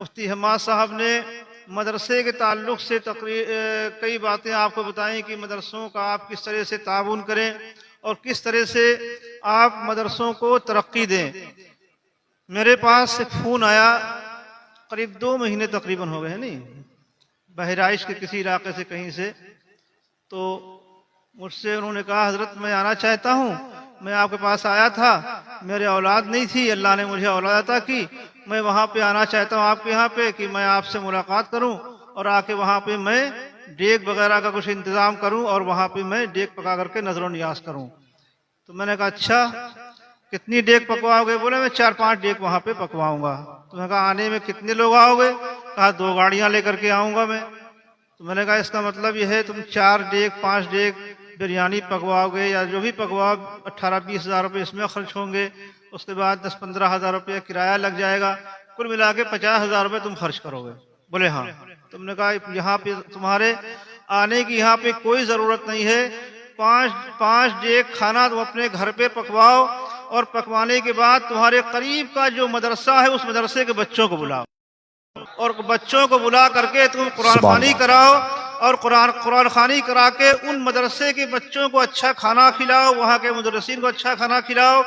مفتی حماد صاحب نے مدرسے کے تعلق سے کئی باتیں آپ کو بتائیں کہ مدرسوں کا آپ کس طرح سے تعاون کریں اور کس طرح سے آپ مدرسوں کو ترقی دیں۔ میرے پاس ایک فون آیا، قریب 2 مہینے تقریباً ہو گئے، نہیں بہرائش کے کسی علاقے سے کہیں سے، تو مجھ سے انہوں نے کہا حضرت میں آنا چاہتا ہوں، میں آپ کے پاس آیا تھا، میرے اولاد نہیں تھی، اللہ نے مجھے اولاد عطا کی، میں وہاں پہ آنا چاہتا ہوں آپ کے یہاں پہ کہ میں آپ سے ملاقات کروں اور آ کے وہاں پہ میں ڈیگ وغیرہ کا کچھ انتظام کروں اور وہاں پہ میں ڈیگ پکا کر کے نظر و نیاز کروں۔ تو میں نے کہا اچھا کتنی ڈیگ پکواؤ گے؟ بولے میں 4-5 ڈیگ وہاں پہ پکواؤں گا۔ تو میں نے کہا آنے میں کتنے لوگ آؤ گے؟ کہا 2 گاڑیاں لے کر کے آؤں گا میں۔ تو میں نے کہا اس کا مطلب یہ ہے تم 4 ڈیگ 5 ڈیگ بریانی پکواؤ گے یا جو بھی پکواؤ، 18-20 ہزار روپے اس میں خرچ ہوں گے، اس کے بعد 10-15 ہزار روپے کرایہ لگ جائے گا، کل ملا کے 50 ہزار روپے تم خرچ کرو گے۔ بولے ہاں۔ تم نے کہا یہاں پہ تمہارے آنے کی یہاں پہ کوئی ضرورت نہیں ہے، 5 ڈیگ کھانا تم اپنے گھر پہ پکواؤ اور پکوانے کے بعد تمہارے قریب کا جو مدرسہ ہے اس مدرسے کے بچوں کو بلاؤ اور بچوں کو بلا کر کے تم قرآن خوانی کراؤ اور قرآن خوانی کرا کے ان مدرسے کے بچوں کو اچھا کھانا کھلاؤ، وہاں کے مدرسین کو اچھا کھانا کھلاؤ،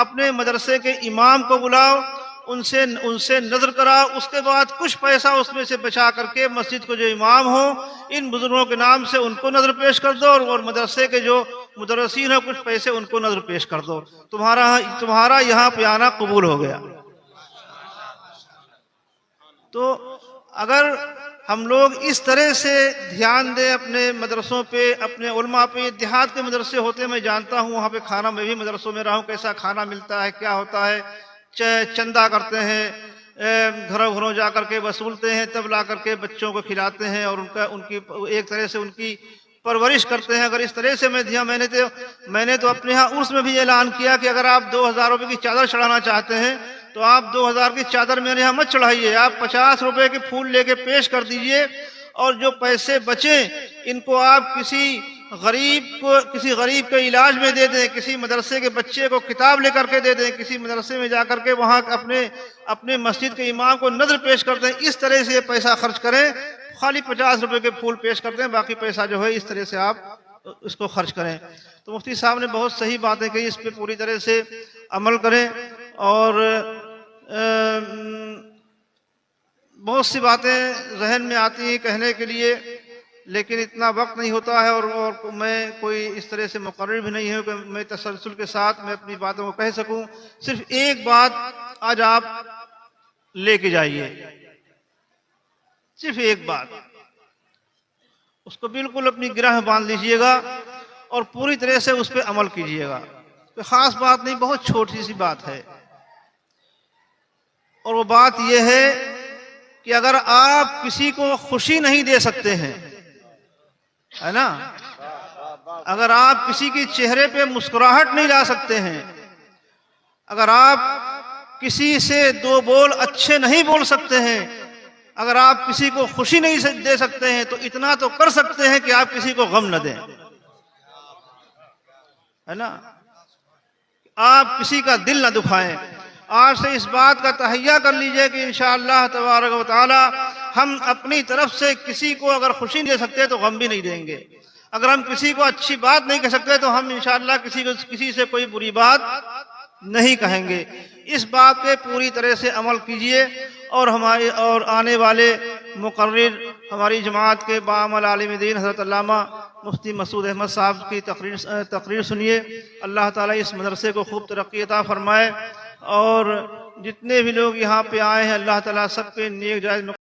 اپنے مدرسے کے امام کو بلاؤ، ان سے نظر کراؤ، اس کے بعد کچھ پیسہ اس میں سے بچا کر کے مسجد کو جو امام ہوں ان بزرگوں کے نام سے ان کو نظر پیش کر دو اور مدرسے کے جو مدرسین ہیں کچھ پیسے ان کو نظر پیش کر دو، تمہارا یہاں پہ آنا قبول ہو گیا۔ تو اگر ہم لوگ اس طرح سے دھیان دیں اپنے مدرسوں پہ، اپنے علماء پہ، دیہات کے مدرسے ہوتے ہیں، میں جانتا ہوں وہاں پہ کھانا، میں بھی مدرسوں میں رہا ہوں، کیسا کھانا ملتا ہے، کیا ہوتا ہے، چندہ کرتے ہیں، گھروں گھروں جا کر کے وصولتے ہیں، تب لا کر کے بچوں کو کھلاتے ہیں اور ان کی ایک طرح سے ان کی پرورش کرتے ہیں۔ اگر اس طرح سے میں نے تو اپنے ہاں عرس میں بھی اعلان کیا کہ اگر آپ 2000 روپے کی چادر چڑھانا چاہتے ہیں تو آپ 2000 کی چادر میرے یہاں مت چڑھائیے، آپ 50 روپے کے پھول لے کے پیش کر دیجئے اور جو پیسے بچیں ان کو آپ کسی غریب کے علاج میں دے دیں، کسی مدرسے کے بچے کو کتاب لے کر کے دے دیں، کسی مدرسے میں جا کر کے وہاں اپنے مسجد کے امام کو نظر پیش کر دیں، اس طرح سے یہ پیسہ خرچ کریں، خالی 50 روپے کے پھول پیش کر دیں، باقی پیسہ جو ہے اس طرح سے آپ اس کو خرچ کریں۔ تو مفتی صاحب نے بہت صحیح باتیں کہی، اس پہ پوری طرح سے عمل کریں اور بہت سی باتیں ذہن میں آتی ہیں کہنے کے لیے لیکن اتنا وقت نہیں ہوتا ہے اور میں کوئی اس طرح سے مقرر بھی نہیں ہوں کہ میں تسلسل کے ساتھ میں اپنی باتوں کو کہہ سکوں۔ صرف ایک بات آج آپ لے کے جائیے، صرف ایک بات، اس کو بالکل اپنی گرہ باندھ لیجئے گا اور پوری طرح سے اس پہ عمل کیجئے گا۔ کوئی خاص بات نہیں، بہت چھوٹی سی بات ہے اور وہ بات یہ ہے کہ اگر آپ کسی کو خوشی نہیں دے سکتے ہیں، ہے نا، اگر آپ کسی کے چہرے پہ مسکراہٹ نہیں لا سکتے ہیں، اگر آپ کسی سے 2 بول اچھے نہیں بول سکتے ہیں، اگر آپ کسی کو خوشی نہیں دے سکتے ہیں تو اتنا تو کر سکتے ہیں کہ آپ کسی کو غم نہ دیں، ہے نا، آپ کسی کا دل نہ دکھائیں۔ آج سے اس بات کا تہیہ کر لیجئے کہ انشاءاللہ تبارک و تعالی ہم اپنی طرف سے کسی کو اگر خوشی نہیں دے سکتے تو غم بھی نہیں دیں گے، اگر ہم کسی کو اچھی بات نہیں کہہ سکتے تو ہم انشاءاللہ کسی سے کوئی بری بات نہیں کہیں گے۔ اس بات پہ پوری طرح سے عمل کیجئے اور آنے والے مقرر ہماری جماعت کے باعمل عالم دین حضرت علامہ مفتی مسعود احمد صاحب کی تقریر سنیے۔ اللہ تعالیٰ اس مدرسے کو خوب ترقی عطا فرمائے اور جتنے بھی لوگ یہاں پہ آئے ہیں اللہ تعالیٰ سب کے نیک جائز